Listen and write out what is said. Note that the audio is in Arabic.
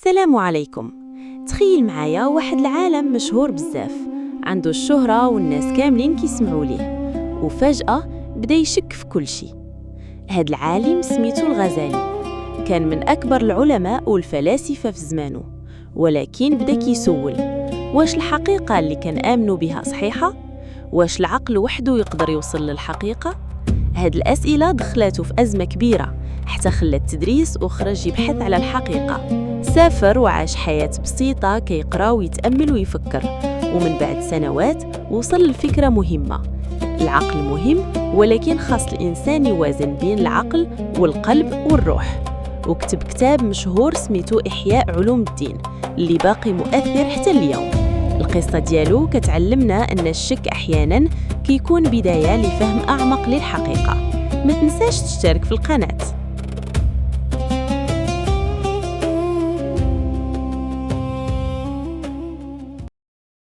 السلام عليكم. تخيل معايا واحد العالم مشهور بزاف، عنده الشهرة والناس كاملين كيسمعوا ليه، وفجأة بدا يشك في كل شيء. هاد العالم سميتو الغزالي، كان من أكبر العلماء والفلاسفة في زمانه، ولكن بدا كيسول واش الحقيقة اللي كان آمنوا بها صحيحة؟ واش العقل وحده يقدر يوصل للحقيقة؟ هاد الأسئلة دخلته في أزمة كبيرة، حتى خلى التدريس وخرج يبحث على الحقيقة. سافر وعاش حياة بسيطة كيقرأ ويتأمل ويفكر، ومن بعد سنوات وصل لفكرة مهمة: العقل مهم، ولكن خاص الإنسان يوازن بين العقل والقلب والروح. وكتب كتاب مشهور سميتو إحياء علوم الدين، اللي باقي مؤثر حتى اليوم. القصة ديالو كتعلمنا أن الشك أحياناً كيكون بداية لفهم أعمق للحقيقة. ما تنساش تشترك في القناة.